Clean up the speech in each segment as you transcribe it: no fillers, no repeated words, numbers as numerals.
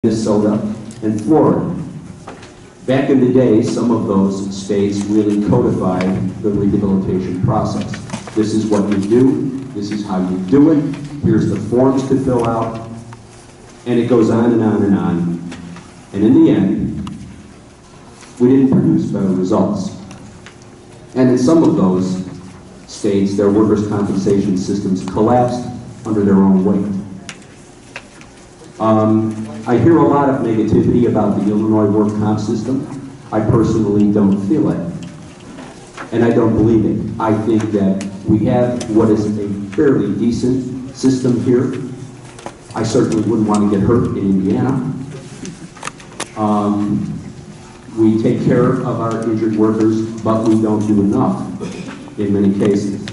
Minnesota, and Florida. Back in the day, some of those states really codified the rehabilitation process. This is what you do, this is how you do it, here's the forms to fill out, and it goes on and on and on. And in the end, we didn't produce better results. And in some of those states, their workers' compensation systems collapsed under their own weight. I hear a lot of negativity about the Illinois work comp system. I personally don't feel it, and I don't believe it. I think that we have what is a fairly decent system here. I certainly wouldn't want to get hurt in Indiana. We take care of our injured workers, but we don't do enough in many cases.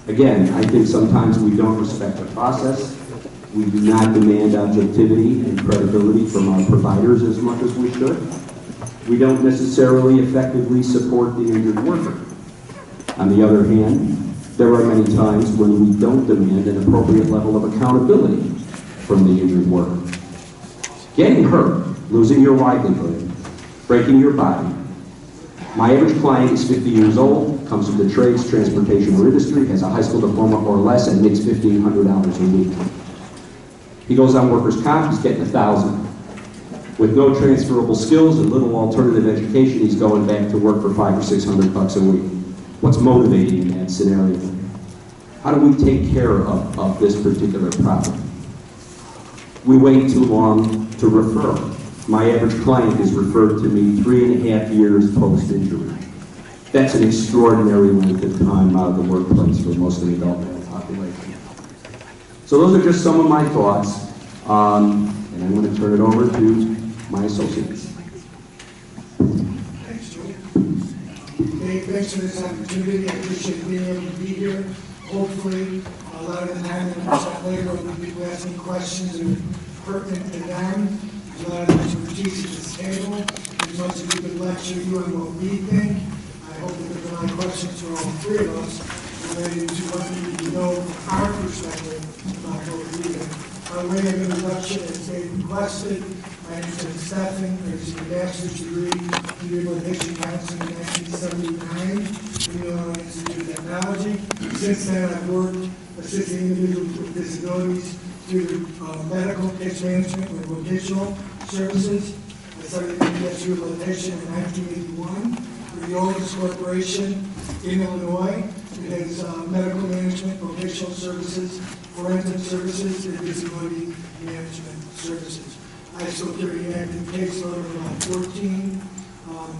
Again, I think sometimes we don't respect the process. We do not demand objectivity and credibility from our providers as much as we should. We don't necessarily effectively support the injured worker. On the other hand, there are many times when we don't demand an appropriate level of accountability from the injured worker. Getting hurt, losing your livelihood, breaking your body. My average client is 50 years old, comes from the trades, transportation, or industry, has a high school diploma or less, and makes $1,500 a week. He goes on workers' comp, he's getting $1,000. With no transferable skills and little alternative education, he's going back to work for $500 or $600 a week. What's motivating in that scenario? How do we take care of this particular problem? We wait too long to refer. My average client is referred to me 3.5 years post-injury. That's an extraordinary length of time out of the workplace for most of the adult male population. So those are just some of my thoughts, and I'm going to turn it over to my associates. Thanks, Joe. Dave, thanks for this opportunity. I appreciate being able to be here. Hopefully, a lot of the time, later, we'll be asking questions that are pertinent to them. There's a lot of expertise at this table. As much as we could lecture you on what we think, I hope that there's a lot of questions for all three of us related to what we need to know from our perspective about what we think. By way of introduction, as Dave requested, my name is Stephen. I received a bachelor's degree in rehabilitation counseling in 1979 from the Illinois Institute of Technology. Since then, I've worked assisting individuals with disabilities through medical case management and vocational services. I started MDS rehabilitation in 1981 for the oldest corporation in Illinois. It has medical management, vocational services, forensic services, and disability management services. I still carry an active caseload of about 14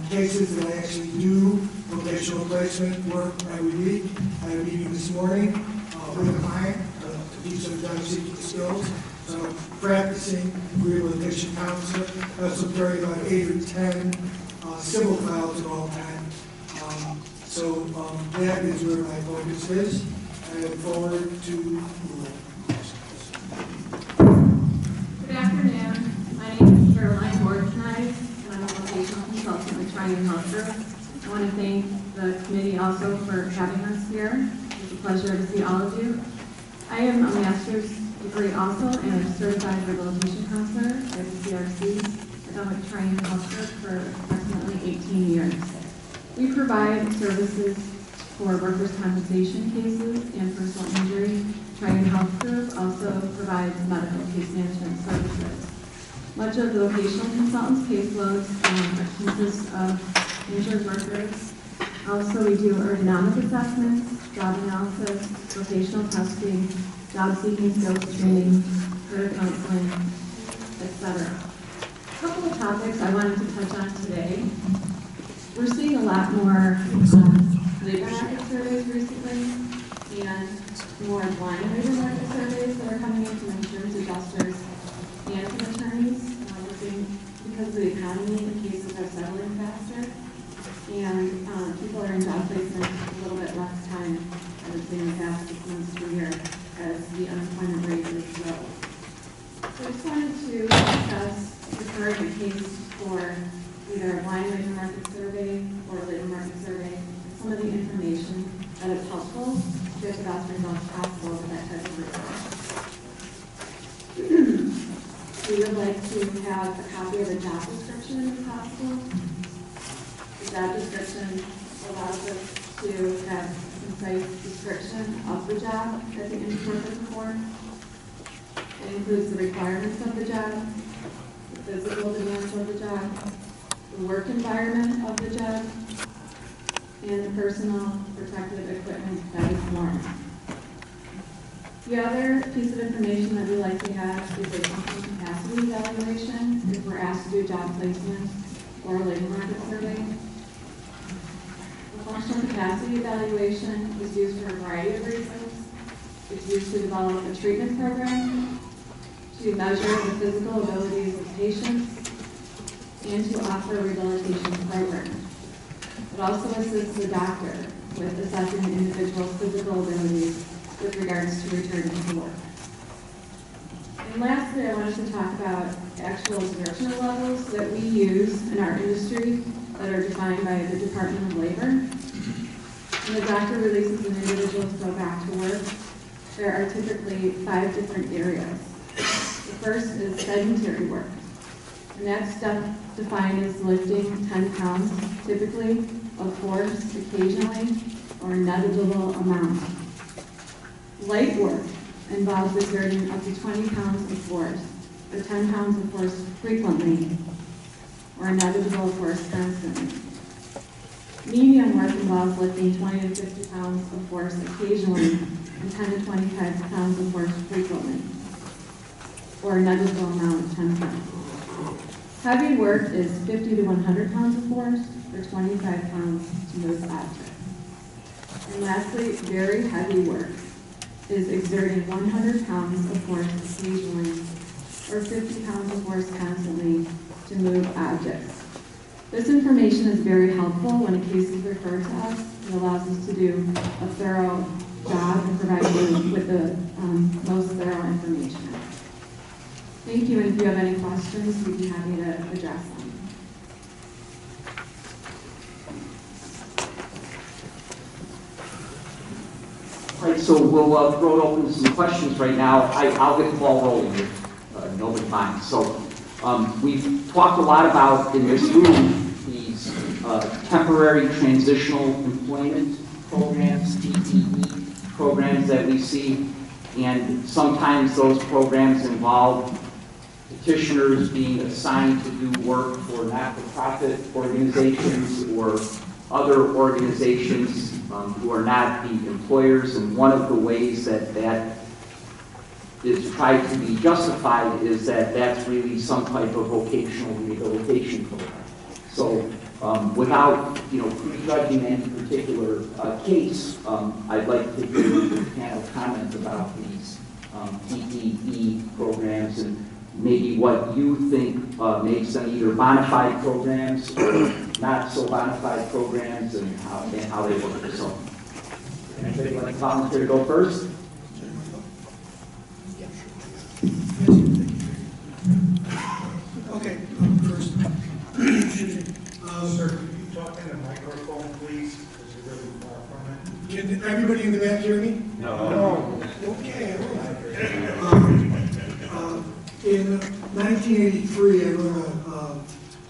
cases that I actually do vocational placement work every week. I had a meeting this morning with a client to teach them job seeking skills. So I'm practicing rehabilitation counselor. I also carry about 8 or 10 civil files at all times. So that is where my focus is. I look forward to Good afternoon. My name is Caroline Bortnight, and I'm a vocational consultant with Triune Health Group. I want to thank the committee also for having us here. It's a pleasure to see all of you. I am a master's degree also and a certified rehabilitation counselor at the CRC. I've been with Triune Health Group for approximately 18 years. We provide services for workers' compensation cases and personal injury. Triune Health Group also provides medical case management services. Much of the vocational consultants' caseloads consist of injured workers. Also, we do ergonomic assessments, job analysis, vocational testing, job seeking skills training, career counseling, etc. A couple of topics I wanted to touch on today. We're seeing a lot more labor market surveys recently and more blind labor market surveys that are coming in from insurance adjusters and from attorneys. We're seeing, because of the economy, the cases are settling faster, and people are in job placement a little bit less time than it's been in the past 6 months to a year as the unemployment rate is low. So I just wanted to discuss regarding a case for either a blind labor market survey or a labor market survey, some of the information that is helpful to get the best results possible with that type of report. we would like to have a copy of the job description if possible. The job description allows us to have a concise description of the job that the intern is for. It includes the requirements of the job, the physical demands of the job, the work environment of the job, and the personal protective equipment that is worn. The other piece of information that we like to have is a functional capacity evaluation if we're asked to do job placement or a labor market survey. The functional capacity evaluation is used for a variety of reasons. It's used to develop a treatment program, to measure the physical abilities of patients, and to offer a rehabilitation program. It also assists the doctor with assessing the individual's physical abilities with regards to returning to work. And lastly, I wanted to talk about actual exertional levels that we use in our industry that are defined by the Department of Labor. When the doctor releases an individual to go back to work, there are typically 5 different areas. The first is sedentary work, and that's defined as lifting 10 pounds, typically, of force, occasionally, or a negligible amount. Light work involves exerting up to 20 pounds of force, or 10 pounds of force frequently, or a negligible force constantly. Medium work involves lifting 20 to 50 pounds of force occasionally, and 10 to 25 pounds of force frequently, or a negligible amount of 10 pounds. Heavy work is 50 to 100 pounds of force, or 25 pounds to move objects. And lastly, very heavy work is exerting 100 pounds of force occasionally, or 50 pounds of force constantly to move objects. This information is very helpful when a case is referred to us. It allows us to do a thorough job and provide you with the most thorough information. Thank you, and if you have any questions, we'd be happy to address them. All right, so we'll throw it open to some questions right now. I'll get the ball rolling if nobody minds. So we've talked a lot about, in this room, these temporary transitional employment programs, TTE programs that we see, and sometimes those programs involve petitioners being assigned to do work for not-for-profit organizations or other organizations who are not the employers, and one of the ways that that is tried to be justified is that that's really some type of vocational rehabilitation program. So without prejudging any particular case, I'd like to hear the panel comment about these TTE programs and maybe what you think makes them either bona fide programs or not so bona fide programs, and how they work. So, anybody like to volunteer to go first? Okay, first. Sir, can you talk in the microphone, please? Because you're really far from it. Can everybody in the back hear me? No. Okay. In 1983, I wrote a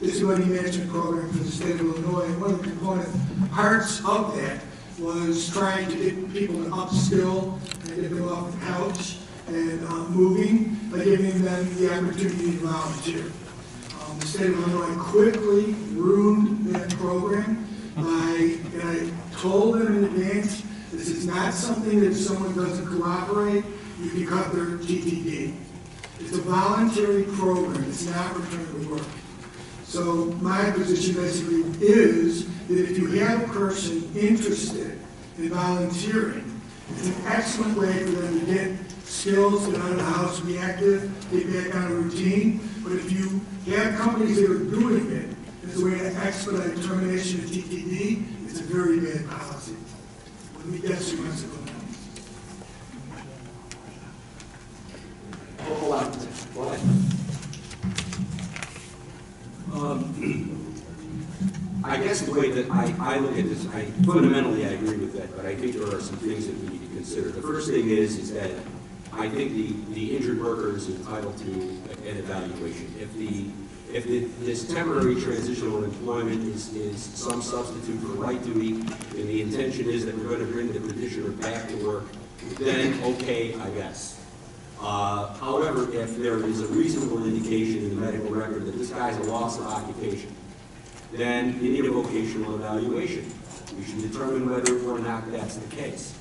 disability management program for the state of Illinois, and one of the component parts of that was trying to get people to upskill and get them off the couch and moving by giving them the opportunity to volunteer. The state of Illinois quickly ruined that program and I told them in advance, this is not something that if someone doesn't cooperate, you can cut their TTD. It's a voluntary program, it's not return to work. So my position basically is that if you have a person interested in volunteering, it's an excellent way for them to get skills, get out of the house, be active, get back on a routine. But if you have companies that are doing it as a way to expedite termination of TTD, it's a very bad policy. Let me guess you must have gone. Hold on. Go ahead. I guess the way that I look at this, fundamentally I agree with that, but I think there are some things that we need to consider. The first thing is that I think the injured worker is entitled to an evaluation. If this temporary transitional employment is some substitute for light duty, and the intention is that we're going to bring the petitioner back to work, then okay, I guess. However, if there is a reasonable indication in the medical record that this guy's a loss of occupation, then you need a vocational evaluation. We should determine whether or not that's the case.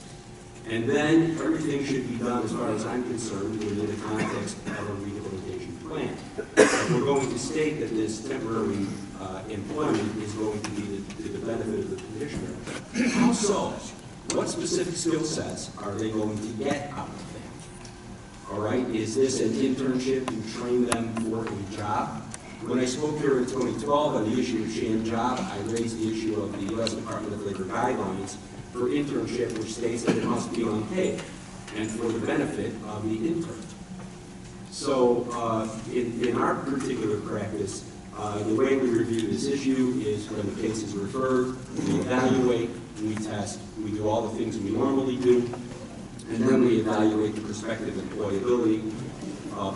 And then everything should be done, as far as I'm concerned, within the context of a rehabilitation plan. If we're going to state that this temporary employment is going to be to the benefit of the petitioner, how so? What specific skill sets are they going to get out of that? All right, is this an internship to train them for a job? When I spoke here in 2012 on the issue of sham job, I raised the issue of the U.S. Department of Labor guidelines for internship, which states that it must be unpaid and for the benefit of the intern. So in our particular practice, the way we review this issue is when the case is referred, we evaluate, we test, we do all the things we normally do, and then we evaluate the prospective employability,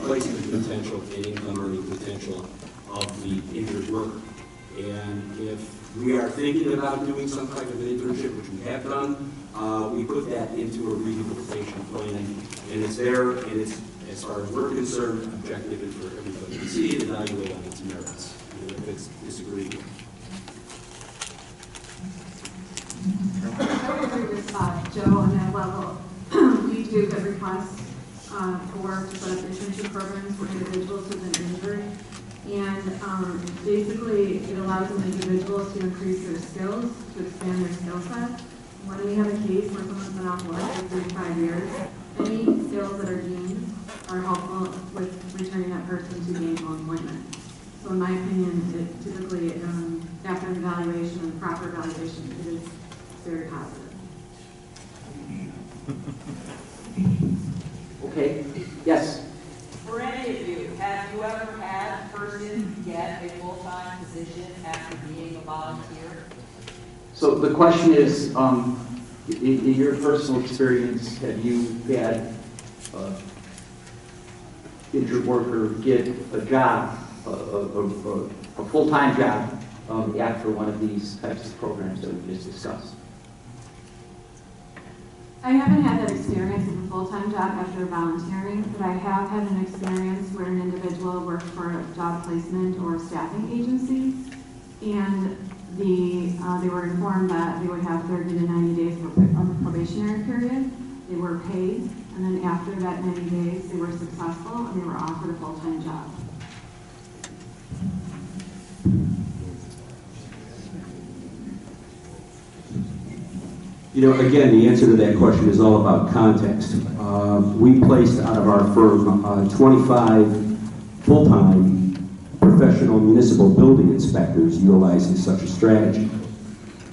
placement potential, and income earning potential of the injured worker. And if we are thinking about doing some type of an internship, which we have done, we put that into a rehabilitation plan, and it's there, and it's, as far as we're concerned, objective and for everybody to see and evaluate on its merits, and if it's disagreed with. I would agree with Joe on that level. We do get requests to set up internship programs for individuals with an injury. And basically, it allows an individual to increase their skills, to expand their skill set. When we have a case where someone's been off work for 35 years, any skills that are deemed are helpful with returning that person to gainful employment. So in my opinion, it typically, after an evaluation and proper evaluation, it is very positive. Okay, yes? For any of you, have you ever had a person get a full-time position after being a volunteer? So the question is, in your personal experience, have you had injured worker get a job, a full-time job after one of these types of programs that we just discussed? I haven't had that experience of a full-time job after volunteering, but I have had an experience where an individual worked for a job placement or staffing agency, and they were informed that they would have 30 to 90 days of a probationary period. They were paid, and then after that 90 days, they were successful and they were offered a full-time job. You know, again, the answer to that question is all about context. We placed out of our firm 25 full-time professional municipal building inspectors utilizing such a strategy.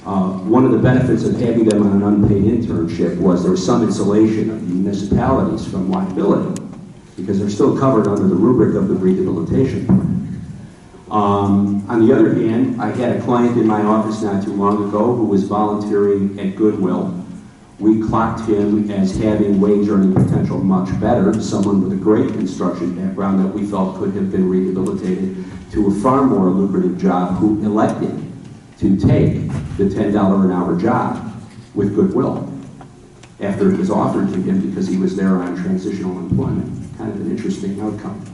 One of the benefits of having them on an unpaid internship was there was some insulation of municipalities from liability because they're still covered under the rubric of the rehabilitation plan. On the other hand, I had a client in my office not too long ago who was volunteering at Goodwill. We clocked him as having wage earning potential much better, someone with a great construction background that we felt could have been rehabilitated to a far more lucrative job, who elected to take the $10 an hour job with Goodwill after it was offered to him because he was there on transitional employment. Kind of an interesting outcome.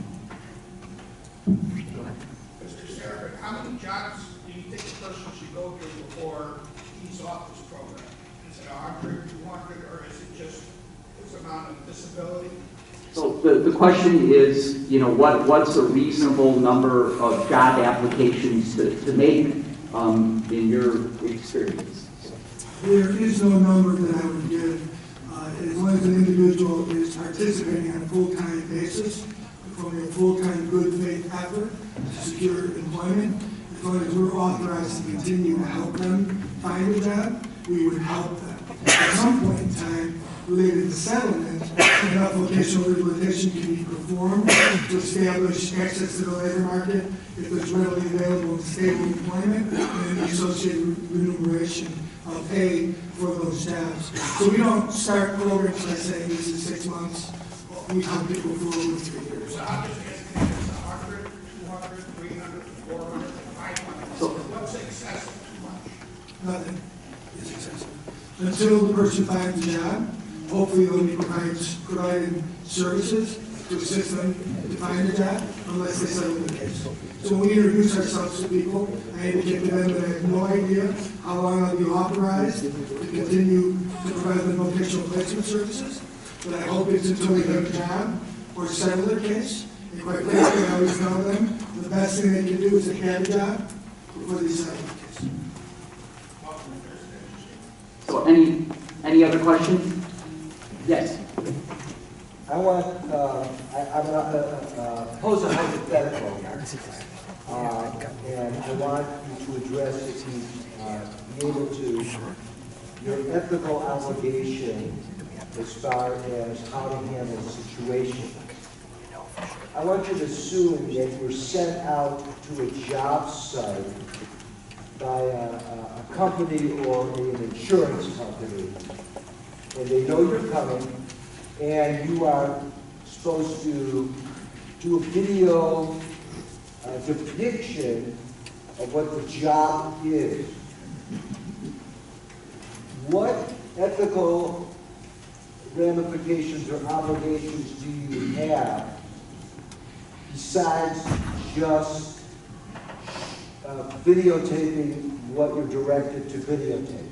How many jobs do you think a person should go through before he's off this program? Is it 100, 200, or is it just this amount of disability? So the question is, you know, what's a reasonable number of job applications to make in your experience? There is no number that I would give. As long as an individual is participating on a full-time basis, performing a full-time good faith effort to secure employment, as long as we're authorized to continue to help them find a job, we would help them. At some point in time, related to settlement, enough vocational rehabilitation can be performed to establish access to the labor market if there's readily available and stable employment and the associated remuneration of pay for those jobs. So we don't start programs by saying this is 6 months we help people for over 3 years. So I'm just asking, is it 100, 200, 300, 400, 500? So- What's excessive too much? Nothing is excessive. Until the person finds a job, hopefully they'll be providing services to assist them to find a job, unless they settle the case. So when we introduce ourselves to people, I indicate to them that I have no idea how long I'll be authorized to continue to provide them vocational placement services, but I hope it's until they have a job or settle their case. And quite frankly, I always tell them, the best thing they can do is to have a job before they settle the case. So any other questions? Yes. I want, I'm going to pose a hypothetical, and I want you to address if you be able to, your ethical obligation as far as how to handle the situation. I want you to assume that you're sent out to a job site by a company or an insurance company, and they know you're coming, and you are supposed to do a video depiction of what the job is. What ethical ramifications or obligations do you have besides just videotaping what you're directed to videotape?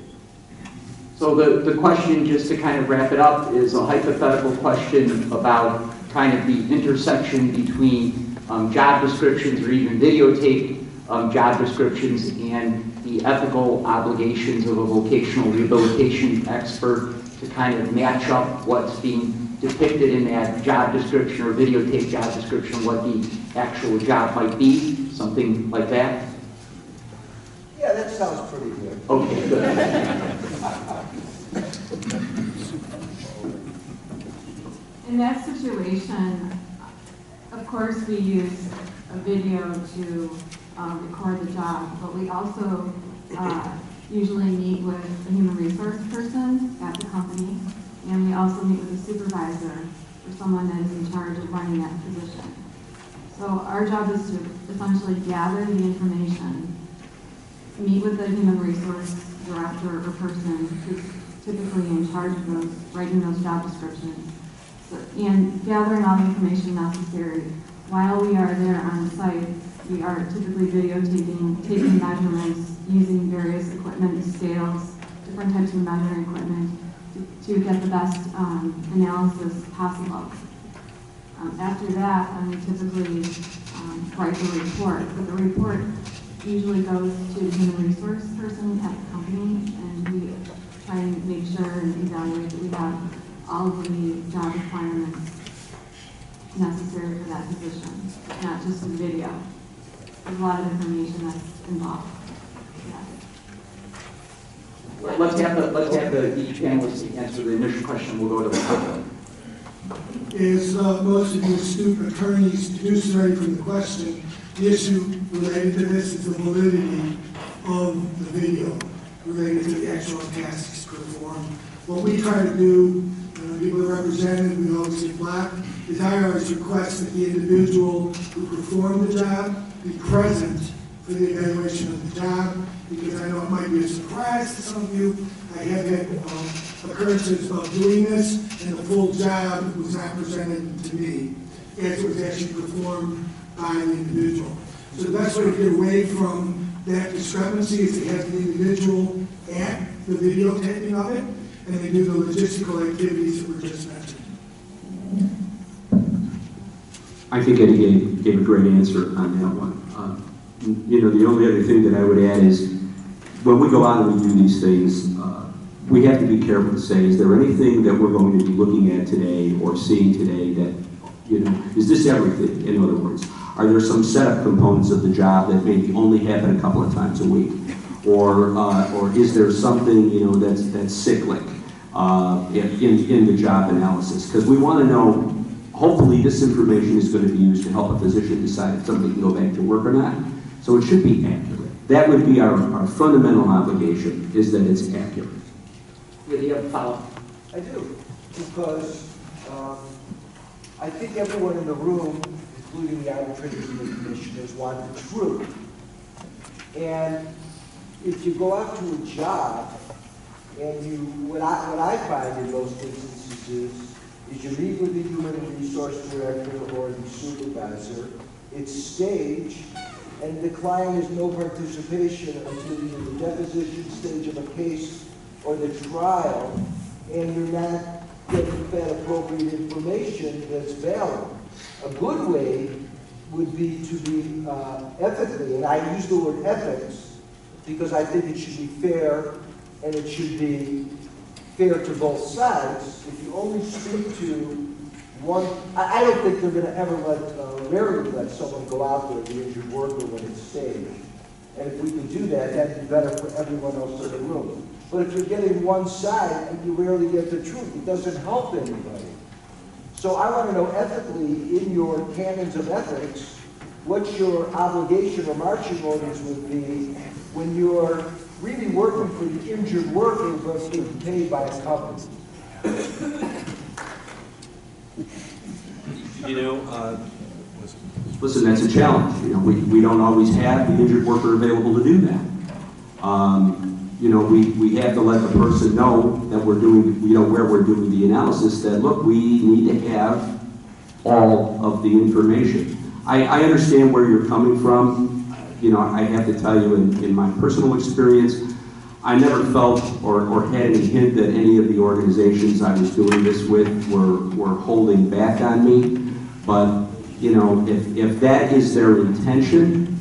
So the question, just to kind of wrap it up, is a hypothetical question about kind of the intersection between job descriptions or even videotape job descriptions and the ethical obligations of a vocational rehabilitation expert to kind of match up what's being depicted in that job description or videotape job description, what the actual job might be, something like that? Yeah, that sounds pretty good. Okay, good. In that situation, of course, we use a video to record the job, but we also usually meet with a human resource person at the company, and we also meet with a supervisor or someone that is in charge of running that position. So our job is to essentially gather the information, meet with the human resource director or person who's typically in charge of those, writing those job descriptions, and gathering all the information necessary. While we are there on the site, we are typically videotaping, taking measurements, using various equipment, scales, different types of measuring equipment to get the best analysis possible. After that, we typically write the report, but the report usually goes to the human resource person at the company, and we try and make sure and evaluate that we have all of the job requirements necessary for that position, not just in video. There's a lot of information that's involved. Yeah. Let's have each panelist answer the initial question. We'll go to the public. Is most of you astute attorneys deduced already from the question, the issue related to this is the validity of the video related to the actual tasks performed. What we try to do, people are represented, we always say black, is I always request that the individual who performed the job be present for the evaluation of the job, because I know it might be a surprise to some of you. I have had occurrences of doing this, and the full job was not presented to me as it was actually performed by the individual. So the best way to get away from that discrepancy is to have the individual at the videotaping of it, and they do the logistical activities that were just mentioned. I think Eddie gave a great answer on that one. The only other thing that I would add is when we go out and we do these things, we have to be careful to say, is there anything that we're going to be looking at today or seeing today that, is this everything? In other words, are there some setup components of the job that maybe only happen a couple of times a week? Or is there something, that's cyclic in the job analysis? Because we want to know, hopefully this information is going to be used to help a physician decide if somebody can go back to work or not. So it should be accurate. That would be our fundamental obligation, is that it's accurate. Do you have a follow-up? I do, because I think everyone in the room, including the arbitrators and the commissioners, want the truth. And if you go out to a job and what I find in most instances is you meet with the human resource director or the supervisor, it's staged, and the client has no participation until either the deposition stage of a case or the trial, and you're not getting fed appropriate information that's valid. A good way would be to be ethically, and I use the word ethics because I think it should be fair and it should be fair to both sides. If you only speak to one, I don't think they're going to ever rarely let someone go out there, the injured worker, when it's staged. And if we can do that, that'd be better for everyone else in the room. But if you're getting one side, and you rarely get the truth, it doesn't help anybody. So I want to know ethically, in your canons of ethics, what your obligation or marching orders would be when you're really working for the injured worker but being paid by a company. Listen, that's a challenge. We don't always have the injured worker available to do that. We have to let the person know that we're doing, where we're doing the analysis, that, look, we need to have all of the information. I understand where you're coming from. I have to tell you, in my personal experience, I never felt or had any hint that any of the organizations I was doing this with were holding back on me. But, if that is their intention,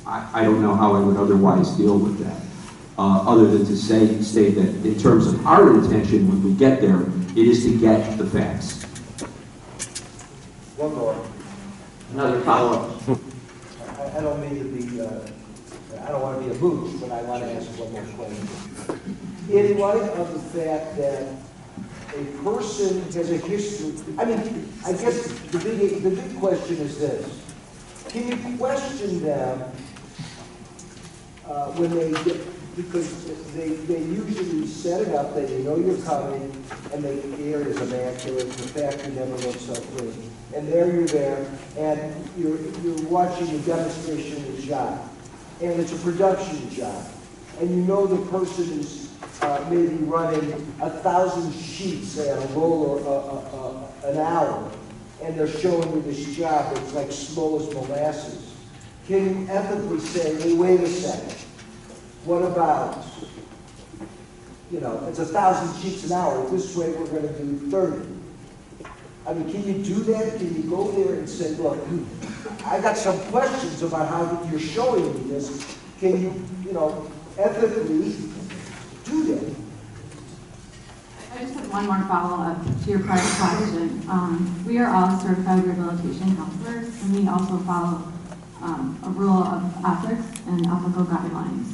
I don't know how I would otherwise deal with that. Other than to state that in terms of our intention when we get there, it is to get the facts. One more. Another follow-up. I don't mean to be, I don't want to be a mooch, but I want to ask one more question. In light of the fact that a person has a history, I guess the big question is this. Can you question them when they get, because they usually set it up that you know you're coming, and the air is immaculate, the factory never looks so clean. And you're there, and you're watching a demonstration job, and it's a production job, and you know the person is maybe running 1,000 sheets, say, on a roll an hour, and they're showing you this job that's like slow as molasses. Can you ethically say, hey, wait a second, what about, it's 1,000 sheets an hour, this way we're going to do 30. Can you do that? Can you go there and say, look, I got some questions about how you're showing me this. Can you, ethically do that? I just have one more follow-up to your prior question. We are all certified rehabilitation counselors, and we also follow a rule of ethics and ethical guidelines,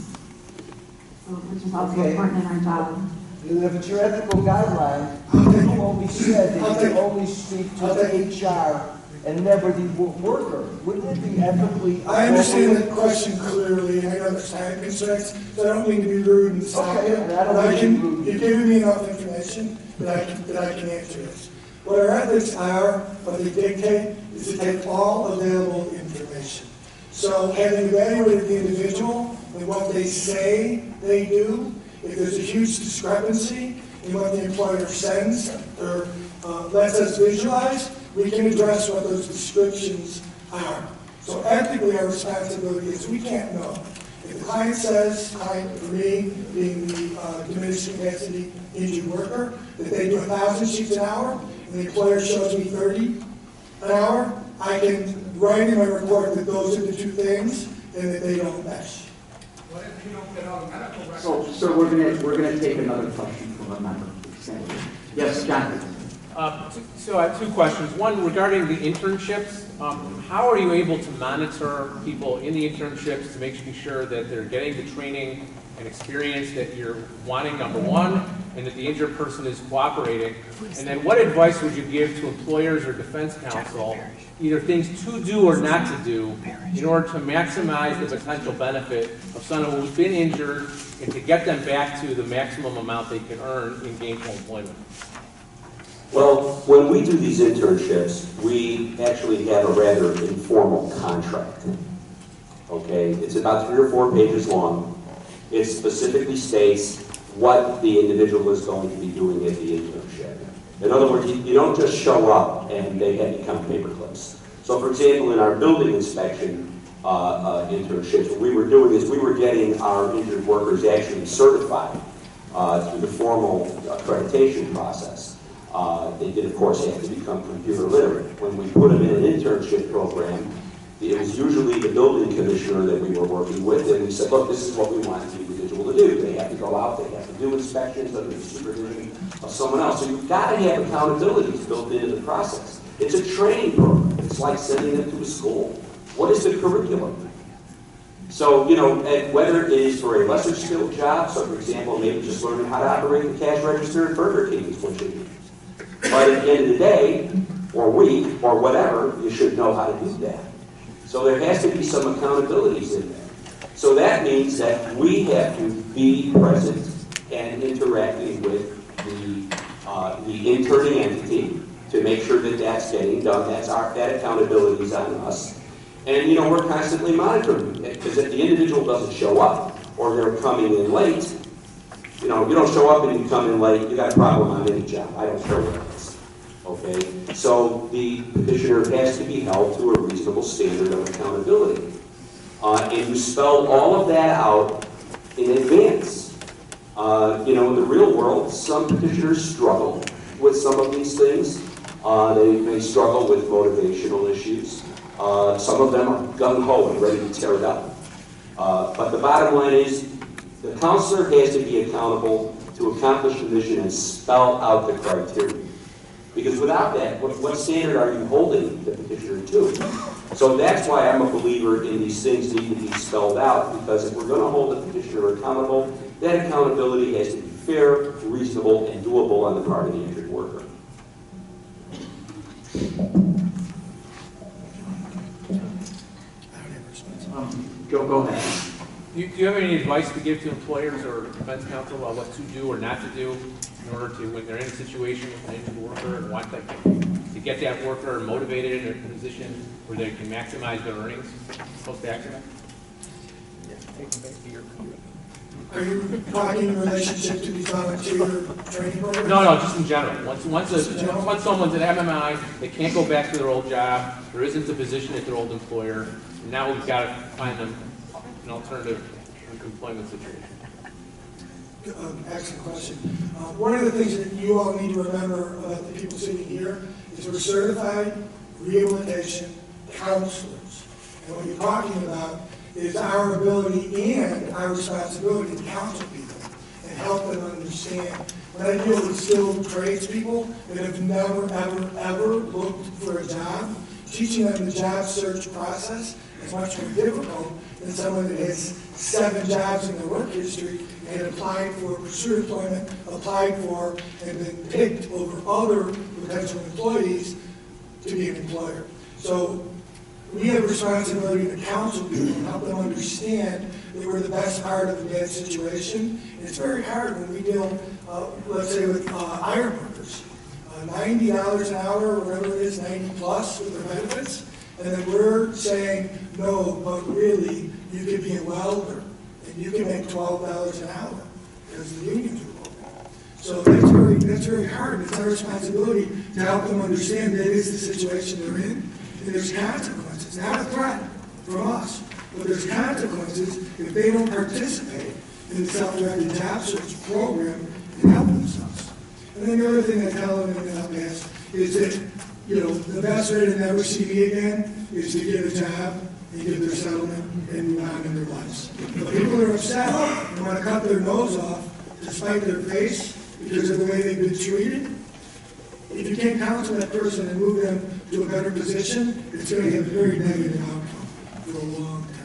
which is also important in our job. And if it's your ethical guideline, you only said that you can only speak to the HR and never the worker. Wouldn't it be ethically? I understand the question clearly, and I know there's time constraints, so I don't mean to be rude and stop you. You've given me enough information that I can answer this. What our ethics are, what they dictate, is to take all available information. So having evaluated the individual and what they say they do, if there's a huge discrepancy in what the employer sends or lets us visualize, we can address what those descriptions are. So ethically, our responsibility is we can't know. If the client says, for me, being the diminished capacity injured worker, that they do 1,000 sheets an hour, and the employer shows me 30 an hour, I can write in my report that those are the two things and that they don't mesh. What if you don't get all the medical records? So, sir, we're gonna take another question from a member. Yes, John. So I have two questions. One regarding the internships. How are you able to monitor people in the internships to make sure that they're getting the training and experience that you're wanting, number one, and that the injured person is cooperating? And then what advice would you give to employers or defense counsel, either things to do or not to do, in order to maximize the potential benefit of someone who's been injured and to get them back to the maximum amount they can earn in gainful employment? Well, when we do these internships, we actually have a rather informal contract. Okay, it's about 3 or 4 pages long. It specifically states what the individual is going to be doing at the internship. In other words, you don't just show up and they have you count paper clips. So for example, in our building inspection internships, what we were doing is we were getting our injured workers actually certified through the formal accreditation process. They did, of course, have to become computer literate. When we put them in an internship program, it was usually the building commissioner that we were working with, and we said, look, this is what we want the individual to do. They have to go out, they have to do inspections under the supervision of someone else. So you've got to have accountabilities built into the process. It's a training program. It's like sending them to a school. What is the curriculum? So, you know, and whether it is for a lesser skilled job, so for example, maybe just learning how to operate the cash register at Burger King is what you do. But at the end of the day, or week, or whatever, you should know how to do that. So there has to be some accountabilities in there. So that means that we have to be present and interacting with the interning entity to make sure that that's getting done. That accountability is on us. And, you know, we're constantly monitoring it, because if the individual doesn't show up or they're coming in late, you know, you don't show up and you come in late, you got a problem on any job. I don't care what it is. Okay? So the petitioner has to be held to a reasonable standard of accountability. And you spell all of that out in advance. You know, in the real world, some petitioners struggle with some of these things. They may struggle with motivational issues. Some of them are gung-ho and ready to tear it up. But the bottom line is, the counselor has to be accountable to accomplish the mission and spell out the criteria. Because without that, what standard are you holding the petitioner to? So that's why I'm a believer in these things need to be spelled out, because if we're going to hold the petitioner accountable, that accountability has to be fair, reasonable, and doable on the part of the injured worker. Go ahead. Do you have any advice to give to employers or defense counsel about what to do or not to do in order to, when they're in a situation with an injured worker and want to get that worker motivated in a position where they can maximize their earnings post-accident? Are you talking in relationship to these volunteer training programs? No, just in general. Once someone's at MMI, they can't go back to their old job, there isn't a position at their old employer, and now we've got to find them an alternative employment situation. Excellent question. One of the things that you all need to remember about the people sitting here is we're certified rehabilitation counselors. And what you're talking about is our ability and our responsibility to counsel people and help them understand. When I deal with skilled tradespeople that have never, ever looked for a job, teaching them the job search process is much more difficult than someone that has 7 jobs in their work history and applied for, pursued employment, applied for, and been picked over other potential employees to be an employer. So we have a responsibility to counsel people and help them understand that we're the best part of a bad situation. And it's very hard when we deal, let's say, with iron workers. $90 an hour, or whatever it is, 90 plus with their benefits. And then we're saying, no, but really, you could be a welder, and you can make $12 an hour, because the unions are local. So that's very hard. It's our responsibility to help them understand that is the situation they're in, and there's consequences. Not a threat from us, but there's consequences if they don't participate in the self-directed job search program and help themselves. And then the other thing I tell them in the past is that, you know, the best way to never see me again is to get a job and get their settlement and move on in their lives. But people are upset and want to cut their nose off despite their face because of the way they've been treated. If you can't counsel that person and move them to a better position, it's going to have a very negative outcome for a long time.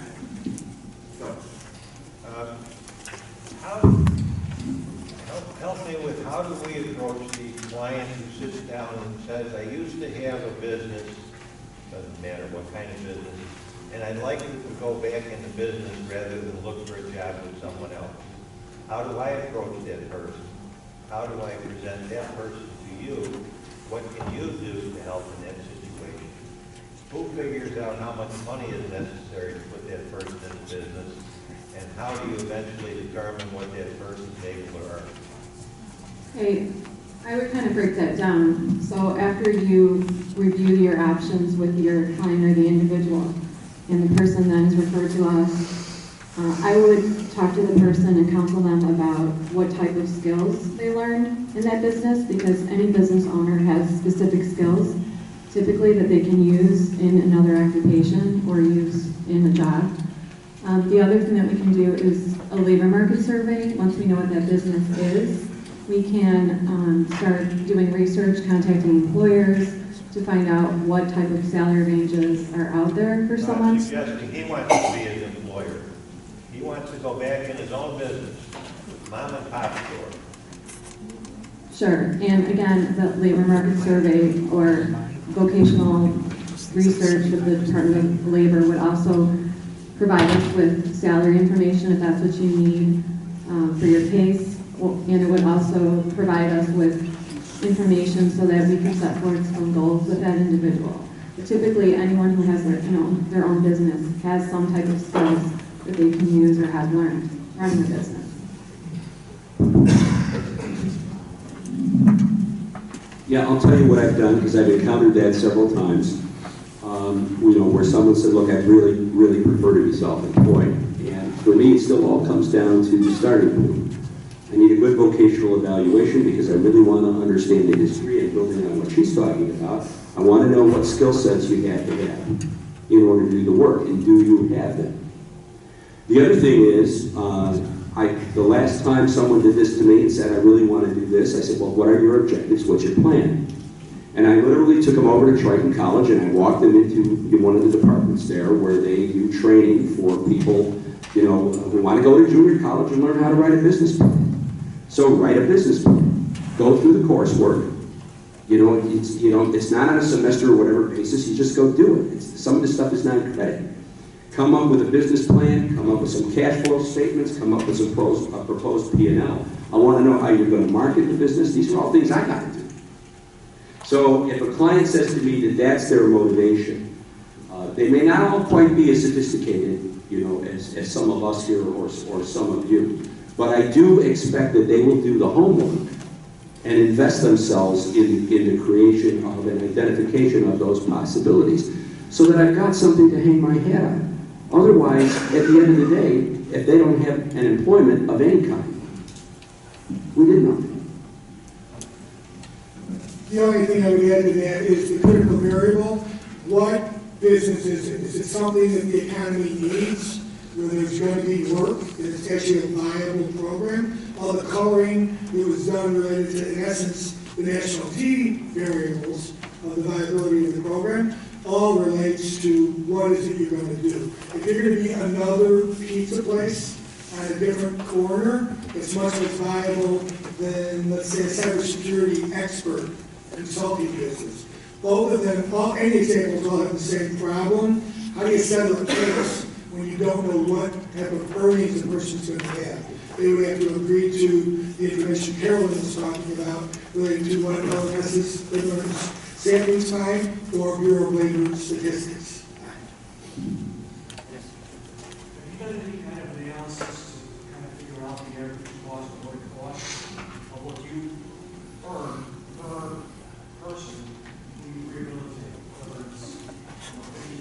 Help me with, how do we approach the client who sits down and says, I used to have a business, doesn't matter what kind of business, and I'd like to go back into business rather than look for a job with someone else. How do I approach that person? How do I present that person to you what can you do to help in that situation? Who figures out how much money is necessary to put that person in business? And how do you eventually determine what that person's able to earn? Okay, I would kind of break that down. So after you review your options with your client or the individual, and the person then is referred to us, I would talk to the person and counsel them about what type of skills they learned in that business, because any business owner has specific skills, typically that they can use in another occupation or use in a job. The other thing that we can do is a labor market survey. Once we know what that business is, we can start doing research, contacting employers to find out what type of salary ranges are out there for someone. I'm suggesting he wants to be his employer. He wants to go back in his own business, mom and pop store. Sure, and again, the labor market survey or vocational research with the Department of Labor would also provide us with salary information if that's what you need for your case. And it would also provide us with information so that we can set forth some goals with that individual. Typically, anyone who has their own business has some type of skills that they can use or have learned running a business. Yeah, I'll tell you what I've done, because I've encountered that several times. Where someone said, look, I really prefer to be self-employed. And for me, it still all comes down to the starting point. I need a good vocational evaluation because I really want to understand the history, and building on what she's talking about, I want to know what skill sets you have to have in order to do the work, and do you have them? The other thing is, the last time someone did this to me and said, I really want to do this, I said, well, what are your objectives? What's your plan? And I literally took them over to Triton College, and I walked them into one of the departments there where they do training for people, who want to go to junior college and learn how to write a business plan. So write a business plan. Go through the coursework. It's not on a semester or whatever basis. You just go do it. Some of this stuff is non-credit. Come up with a business plan. Come up with some cash flow statements. Come up with some proposed P&L. I want to know how you're going to market the business. These are all things I got to do. So if a client says to me that that's their motivation, they may not all quite be as sophisticated, as some of us here or some of you. But I do expect that they will do the homework and invest themselves in the creation of an identification of those possibilities, so that I've got something to hang my hat on. Otherwise, at the end of the day, if they don't have an employment of any kind, we did nothing. The only thing I would add to that is the critical variable. What business is it? Is it something that the economy needs, where there's going to be work, that it's actually a viable program? All the coloring that was done related to, in essence, the national T variables of the viability of the program, all relates to what is it you're going to do. If you're going to be another pizza place on a different corner, it's much less viable than, let's say, a cybersecurity expert consulting business. Both of them, any examples all have the same problem. How do you settle a case when you don't know what type of earnings the person's going to have? They would have to agree to the information Carolyn was talking about related to what LMS's Labor Savings Time or Bureau of Labor Statistics. Have you done any kind of analysis to kind of figure out the average cost of what it costs of what you earn per person when you rehabilitate, whether it's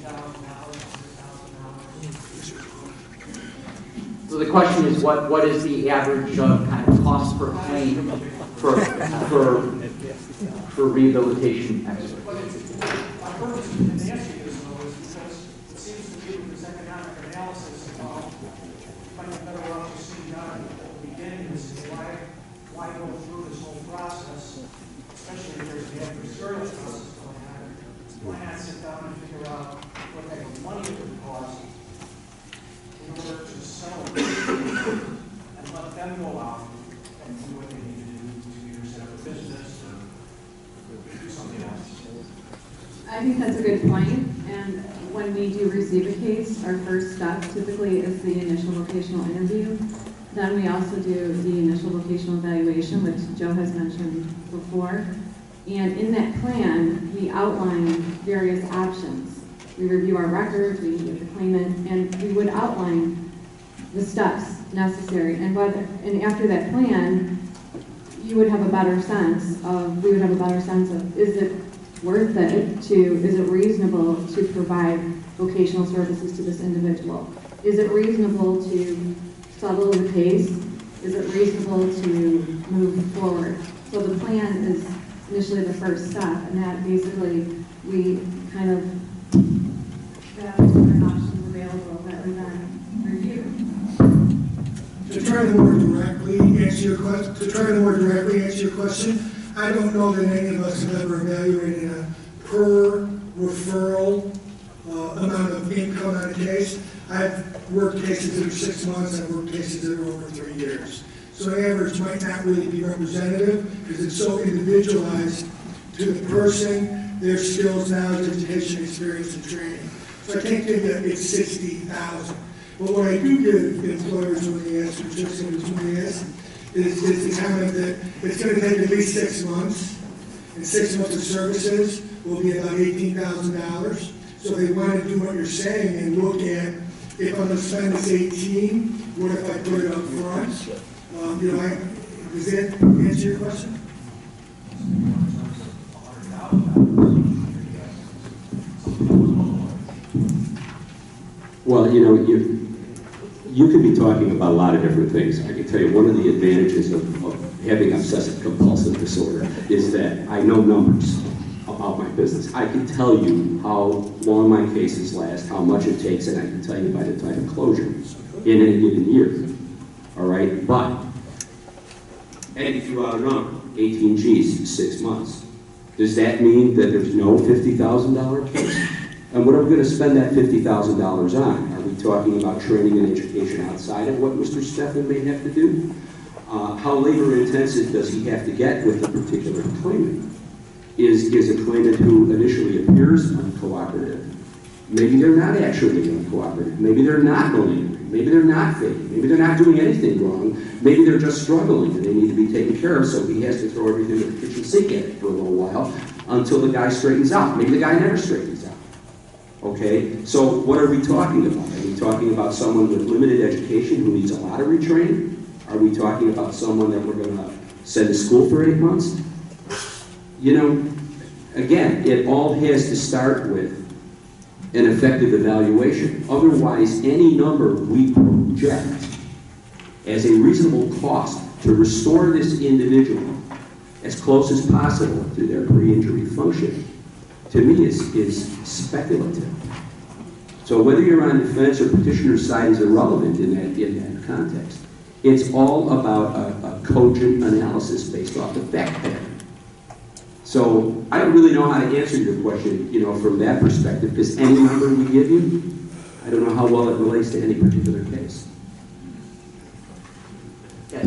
$80,000, $6,000? So the question is, what is the average kind of cost per claim for rehabilitation expert? My purpose in asking this, though, is because it seems to me with this economic analysis, it might be better off just sitting down at the beginning and say, why go through this whole process, especially if there's the adversarial process going on? Why not sit down and figure out what type of money it would cost in order to settle and let them go out and do what they need to do to either set up a business or do something else? I think that's a good point. And when we do receive a case, our first step typically is the initial vocational interview. Then we also do the initial vocational evaluation, which Joe has mentioned before. And in that plan, we outline various options. We review our records, we meet with the claimant, and we would outline the steps necessary. And after that plan, you would have a better sense of, we would have a better sense of, is it worth it is it reasonable to provide vocational services to this individual? Is it reasonable to settle the case? Is it reasonable to move forward? So the plan is initially the first step, and that basically we kind of have different options available that we then review. To try to more directly answer your question, I don't know that any of us have ever evaluated a per referral amount of income on a case. I've worked cases that are 6 months, I've worked cases that are over 3 years. So the average might not really be representative because it's so individualized to the person, their skills, knowledge, education, experience, and training. So I can't give you it's 60,000. But what I do give employers when they ask for tips and is the comment that it's going to take at least 6 months, and 6 months of services will be about $18,000. So they want to do what you're saying and look at, if I'm going to spend this 18, what if I put it up front? Does that answer your question? Well, you could be talking about a lot of different things. I can tell you one of the advantages of having obsessive compulsive disorder is that I know numbers about my business. I can tell you how long my cases last, how much it takes, and I can tell you by the time of closure in any given year. All right? But Eddie threw out a number, 18 Gs, 6 months. Does that mean that there's no $50,000 case? And what are we going to spend that $50,000 on? Are we talking about training and education outside of what Mr. Stephan may have to do? How labor intensive does he have to get with a particular claimant? Is a claimant who initially appears uncooperative? Maybe they're not actually uncooperative. Maybe they're not bullying. Maybe they're not faking. Maybe they're not doing anything wrong. Maybe they're just struggling and they need to be taken care of, so he has to throw everything at the kitchen sink at it for a little while until the guy straightens out. Maybe the guy never straightens out. Okay? So what are we talking about? Are we talking about someone with limited education who needs a lot of retraining? Are we talking about someone that we're going to send to school for 8 months? Again, it all has to start with an effective evaluation. Otherwise, any number we project as a reasonable cost to restore this individual as close as possible to their pre-injury function, to me, is speculative. So whether you're on defense or petitioner's side is irrelevant in that context. It's all about a cogent analysis based off the fact pattern. So I don't really know how to answer your question, from that perspective, because any number we give you, I don't know how well it relates to any particular case. Yes.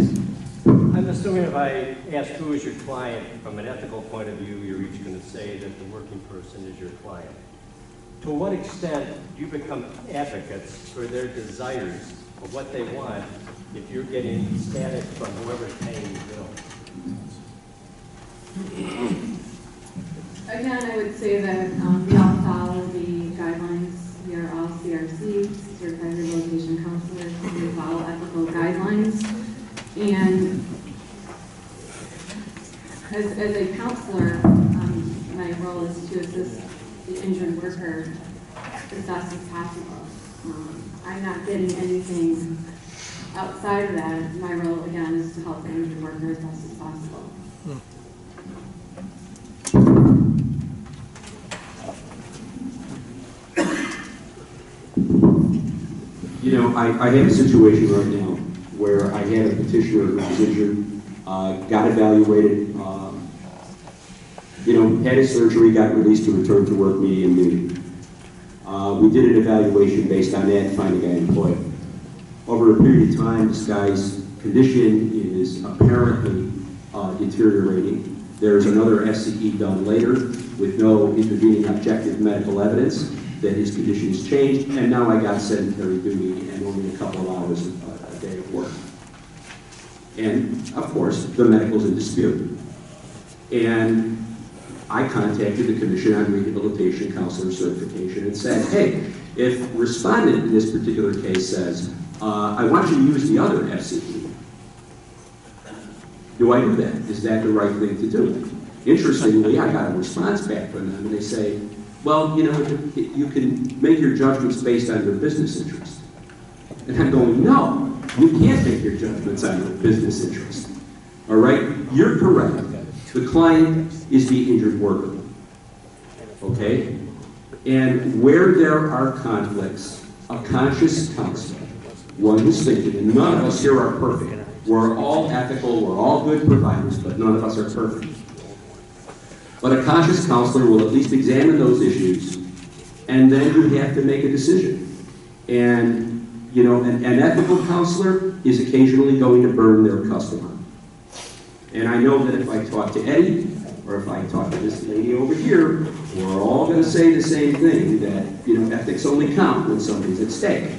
I'm assuming if I ask who is your client, from an ethical point of view, you're each going to say that the working person is your client. To what extent do you become advocates for their desires of what they want if you're getting static from whoever's paying the bill? Again, I would say that we all follow the guidelines. We are all CRCs, Certified Rehabilitation Counselors. We follow ethical guidelines. And as a counselor, my role is to assist the injured worker as best as possible. I'm not getting anything outside of that. My role, again, is to help the injured worker as best as possible. I have a situation right now where I had a petitioner who was injured, got evaluated, had his surgery, got released to return to work medium duty. We did an evaluation based on that and find a guy employed. Over a period of time, this guy's condition is apparently deteriorating. There's another FCE done later with no intervening objective medical evidence that his condition has changed, and now I got sedentary duty and only a couple of hours a day of work. And, of course, the medical's in dispute. And I contacted the Commission on Rehabilitation Counselor Certification and said, hey, if respondent in this particular case says, I want you to use the other FCE, do I do that? Is that the right thing to do? Interestingly, I got a response back from them, and they say, well, you know, you can make your judgments based on your business interest. And I'm going, no, you can't make your judgments on your business interest. All right? You're correct. The client is the injured worker. Okay? And where there are conflicts, a conscious counselor, one who's thinking, and none of us here are perfect. We're all ethical, we're all good providers, but none of us are perfect. But a conscious counselor will at least examine those issues, and then you have to make a decision. And, you know, an ethical counselor is occasionally going to burn their customer. And I know that if I talk to Eddie, or if I talk to this lady over here, we're all going to say the same thing, that, you know, ethics only count when something's at stake.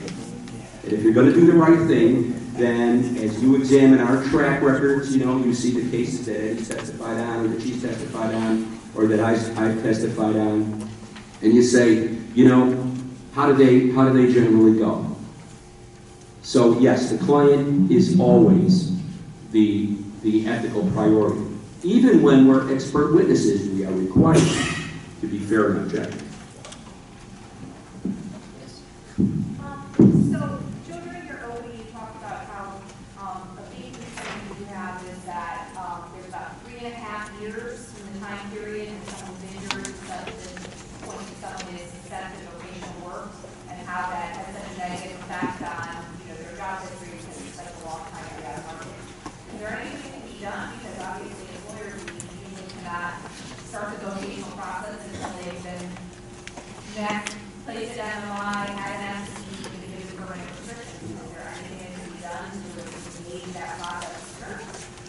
And if you're going to do the right thing, then as you examine our track records, you know, you see the cases that Eddie's testified on, or that she's testified on, or that I've testified on, and you say, you know, how do they generally go? So yes, the client is always the ethical priority. Even when we're expert witnesses, we are required to be fair and objective. So, during your opening, you talked about how a big concern you have is that there's about 3.5 years from the time period when someone's injured, such as point to someone is suspected of vocational work, and how that has such a negative effect on, you know, their job history because it's such a long time to be out of market. Is there anything that can be done? Because obviously employers usually cannot start the vocational process until they've been placed at MMI, had an FCE, and given permanent restrictions. Is there anything that can be done to make that process occur?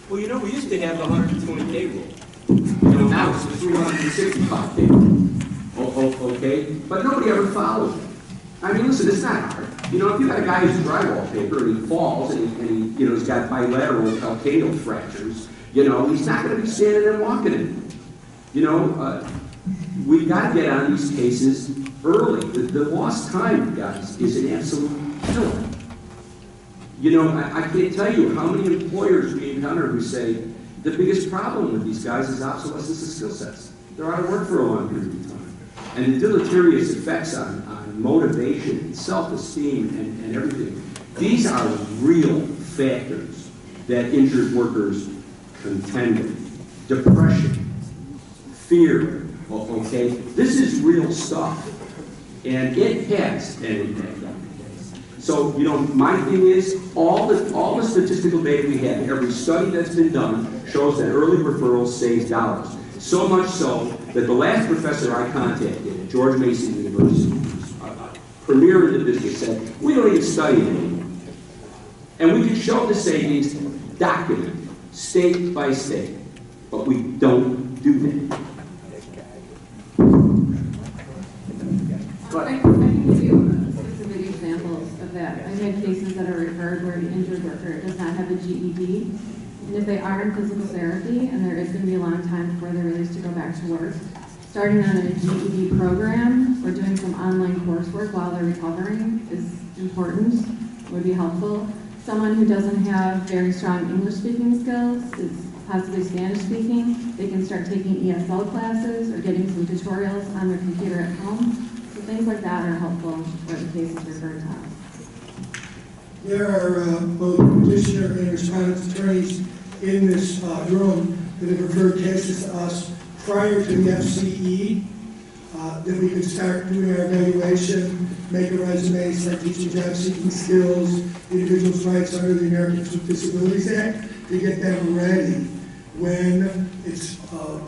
Well, you know, we used to have the 120-day rule. You know, now it's the 365-day rule. Okay? But nobody ever follows it. I mean, listen, it's not hard. You know, if you got a guy who's drywall paper and he falls and he you know, he's got bilateral calcaneal fractures, you know, he's not going to be standing and walking in. You know, we've got to get on these cases early. The lost time, guys, is an absolute killer. You know, I can't tell you how many employers we encounter who say the biggest problem with these guys is obsolescence of skill sets. They're out of work for a long period of time. And the deleterious effects on motivation and self-esteem and everything, these are real factors that injured workers contend with. Depression, fear, okay? This is real stuff. And it has an impact on the case. So, you know, my thing is, all the statistical data we have, every study that's been done shows that early referrals saves dollars. So much so that the last professor I contacted at George Mason University, premier in the business, said, we don't even study it anymore. And we can show the savings documented, state by state, but we don't do that. I can give you specific examples of that. I've had cases that are referred where the injured worker does not have a GED, and if they are in physical therapy, and there is going to be a long time before they're released to go back to work, starting on a GED program or doing some online coursework while they're recovering is important, would be helpful. Someone who doesn't have very strong English speaking skills, is possibly Spanish speaking, they can start taking ESL classes or getting some tutorials on their computer at home. So things like that are helpful where the case is referred to us. There are both petitioner and respondent attorneys in this room that have referred cases to us prior to the FCE, that we could start doing our evaluation, make a resume, start teaching job seeking skills, individuals' rights under the Americans with Disabilities Act, to get them ready when it's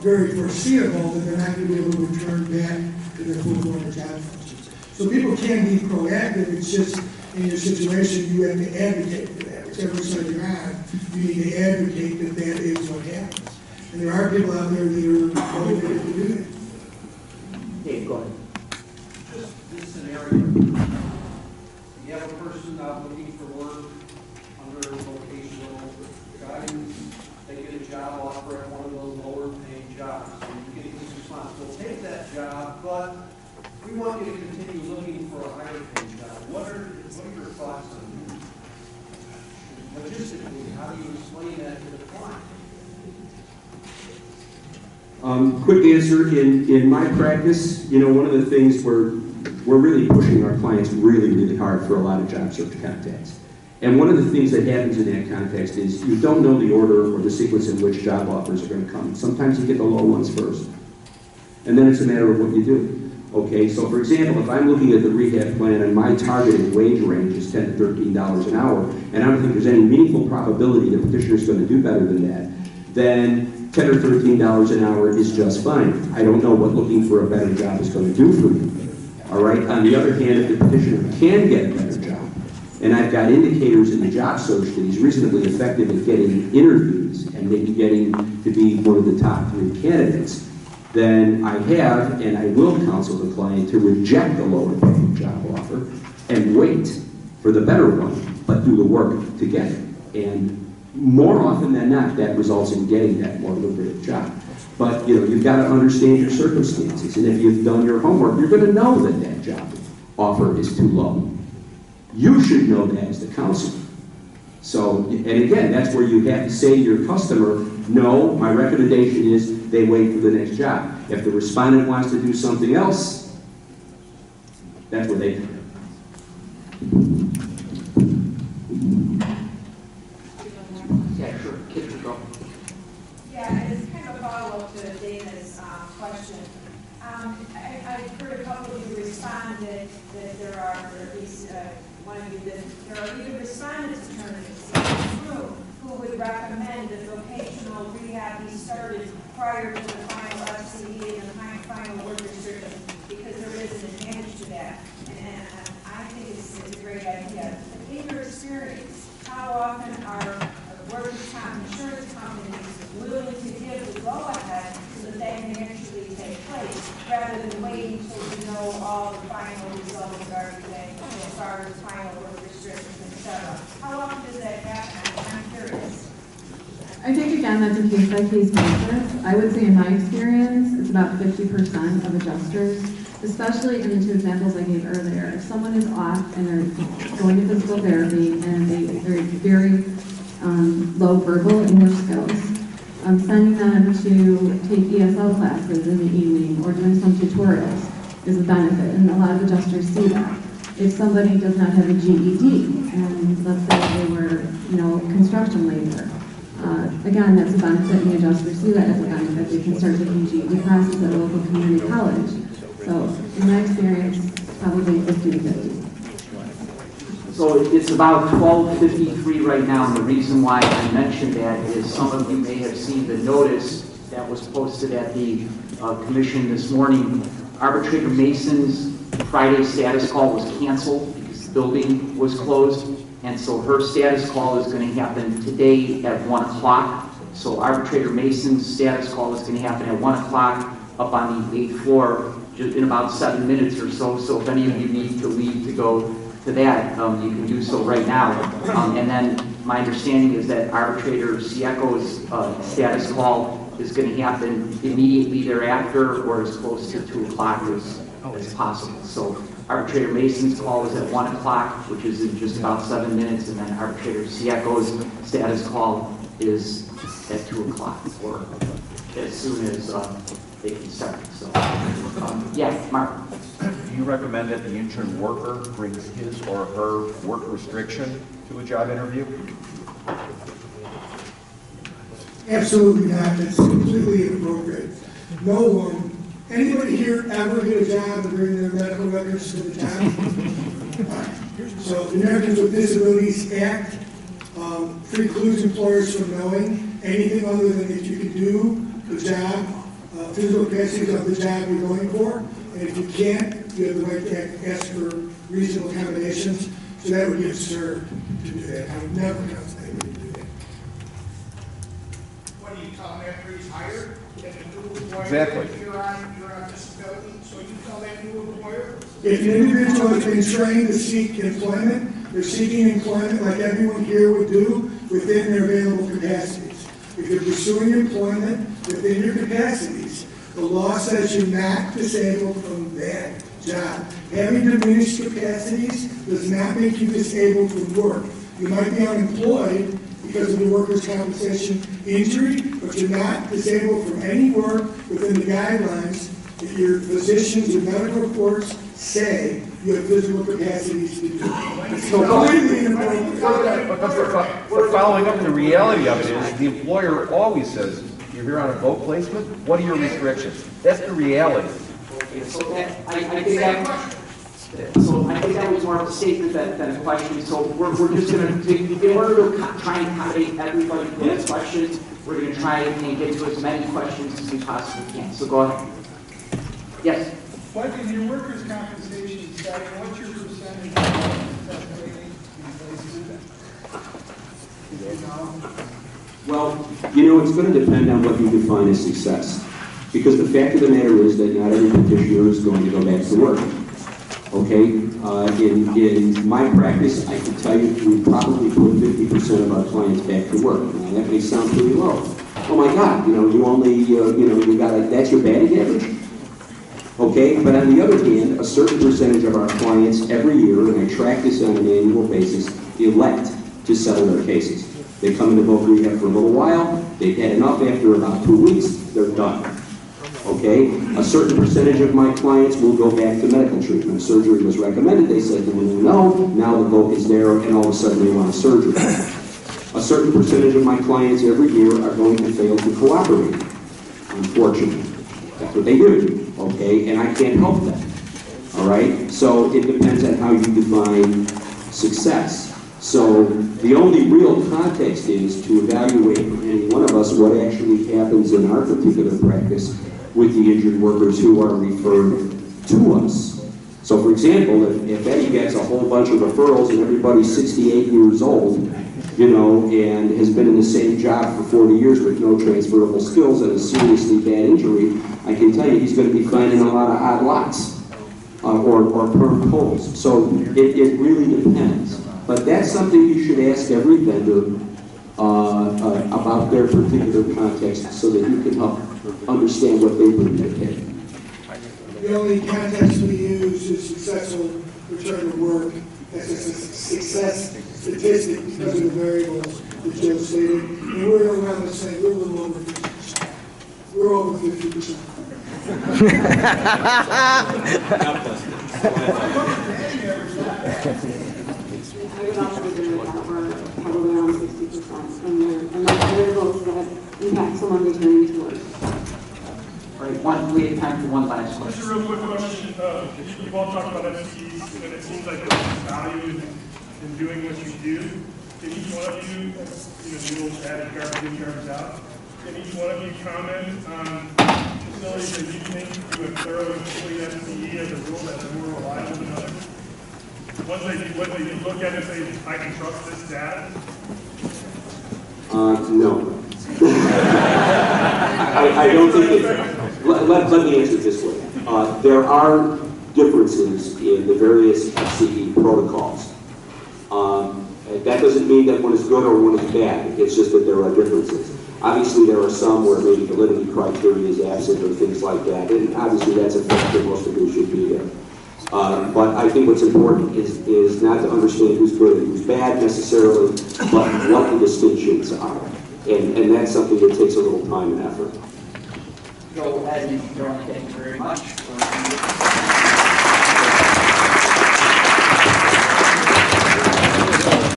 very foreseeable that they're not going to be able to return back to their full-blown job functions. So people can be proactive, it's just in your situation you have to advocate for that. Whichever side you're on, you need to advocate that that is what happens. And there are people out there that are motivated to do that. Dave, go ahead. Just this scenario. You have a person out looking for work under vocational guidance, they get a job offer at one of those lower paying jobs. So you get this response, we'll take that job, but we want you to continue looking for a higher paying job. What are your thoughts on that? Logistically, how do you explain that to the client? Quick answer, in my practice, one of the things we're really pushing our clients really, really hard for a lot of job search contacts. And one of the things that happens in that context is you don't know the order or the sequence in which job offers are going to come. Sometimes you get the low ones first. And then it's a matter of what you do. Okay, so for example, if I'm looking at the rehab plan and my targeted wage range is $10 to $13 an hour, and I don't think there's any meaningful probability the petitioner's going to do better than that, then $10 or $13 an hour is just fine. I don't know what looking for a better job is going to do for me. All right, on the other hand, if the petitioner can get a better job, and I've got indicators in the job search that he's reasonably effective at getting interviews and maybe getting to be one of the top 3 candidates, then I have and I will counsel the client to reject the lower paying job offer and wait for the better one, but do the work to get it. And more often than not, that results in getting that more lucrative job. But you've got to understand your circumstances, and if you've done your homework, you're going to know that that job offer is too low. You should know that as the counselor. So, and again, that's where you have to say to your customer, no, my recommendation is they wait for the next job. If the respondent wants to do something else, that's where they come in. Yeah, sure. Kid, go. Yeah, it's kind of a follow-up to Dana's question. I heard a couple of you respond that there are, or at least one of you, that there are either respondents attorneys in this room who would recommend that vocational rehab be started prior to the final FCE and the final work restriction, because there is an advantage to that. And I think it's a great idea. But in your experience, how often are workers' comp insurance companies willing to give the go-ahead so that they can actually take place, rather than waiting until you know all the final results of everything, as far as final work restrictions, etc. How often does that happen? I'm curious. I think, again, that's a case-by-case basis. I would say in my experience, it's about 50% of adjusters, especially in the 2 examples I gave earlier. If someone is off and they're going to physical therapy and they're very low verbal English skills, sending them to take ESL classes in the evening or doing some tutorials is a benefit, and a lot of adjusters see that. If somebody does not have a GED, and let's say they were, construction labor, again, that's a benefit, and the adjusters see that as a benefit. They can start taking GED classes at a local community college. So, in my experience, probably 50 to 50. So it's about 12:53 right now, and the reason why I mentioned that is some of you may have seen the notice that was posted at the commission this morning. Arbitrator Mason's Friday status call was canceled because the building was closed, and so her status call is going to happen today at 1 o'clock. So Arbitrator Mason's status call is going to happen at 1 o'clock up on the 8th floor in about 7 minutes or so. So if any of you need to leave to go to that, you can do so right now. And then my understanding is that Arbitrator Sieko's status call is going to happen immediately thereafter, or as close to 2 o'clock as possible. So Arbitrator Mason's call is at 1 o'clock, which is in just about 7 minutes, and then Arbitrator Sieko's status call is at 2 o'clock, or as soon as they can start. So, yeah, Mark. Do you recommend that the injured worker brings his or her work restriction to a job interview? Absolutely not. That's completely inappropriate. No one, anybody here ever get a job and bring their medical records to the job? So the Americans with Disabilities Act precludes employers from knowing anything other than if you can do the job, physical capacities of the job you're going for. And if you can't, you have the right to ask for reasonable accommodations. So that would be absurd to do that. I would never counsel anybody to do that. What do you tell them after he's hired? That the new employer, Exactly. You're on disability, so you tell that new employer? If an individual has been trained to seek employment, they're seeking employment like everyone here would do within their available capacities. If If you're pursuing employment within your capacities, the law says you're not disabled from that job. Having diminished capacities does not make you disabled from work. You might be unemployed because of your workers' compensation injury, but you're not disabled from any work within the guidelines that your physicians and medical reports say you have physical capacities to do. It's completely inappropriate. But following up, the reality of it is the employer always says, you're here on a vote placement, what are your restrictions? That's the reality. So I think that was more of a statement than a question. So we're just going to, in order to try and accommodate everybody who has questions, we're going to try and get to as many questions as we possibly can. So go ahead. Yes? What in your workers' compensation study, what's your percentage of success rating in places? Well, you know, it's going to depend on what you define as success. Because the fact of the matter is that not every petitioner is going to go back to work. Okay? In my practice, I can tell you we probably put 50% of our clients back to work. Now, that may sound pretty low. Oh my God, you know, you only, you got that's your batting average? Okay, but on the other hand, a certain percentage of our clients every year, and I track this on an annual basis, elect to settle their cases. They come into voc rehab for a little while, they've had enough after about 2 weeks, they're done. Okay, a certain percentage of my clients will go back to medical treatment. If surgery was recommended, they said, no, now the vote is there, and all of a sudden they want a surgery. A certain percentage of my clients every year are going to fail to cooperate, unfortunately. That's what they do. Okay, and I can't help that, all right? So it depends on how you define success. So the only real context is to evaluate for any one of us what actually happens in our particular practice with the injured workers who are referred to us. So for example, if Eddie gets a whole bunch of referrals and everybody's 68 years old, you know, and has been in the same job for 40 years with no transferable skills and a seriously bad injury, I can tell you he's going to be finding a lot of odd lots or perm polls. So it really depends. But that's something you should ask every vendor about their particular context so that you can help understand what they bring to the table. The only context we use is successful return to work as a success statistic because of the variables that Joe stated. And we're around the same, we're a little over 50%. We're over 50%. I would also agree with that. We're probably around 60%. And that's variables that impact someone returning to work. Right, we have time for one last question. Just a real quick question. You've all talked about FTEs, and it seems like there's value in doing what you do. Can each one of you, the rules added garbage in, garbage out, can each one of you comment on facilities that you think do a thorough and complete FTE as a rule that's more reliable than others? Ones that you look at and say, I can trust this data? No. I don't think it. Let me answer it this way. There are differences in the various FCE protocols. That doesn't mean that one is good or one is bad. It's just that there are differences. Obviously, there are some where maybe validity criteria is absent or things like that, and obviously that's a fact that most of you should be there. But I think what's important is not to understand who's good and who's bad necessarily, but what the distinctions are. And that's something that takes a little time and effort. Joe, Ed, and Joan, thank you very much.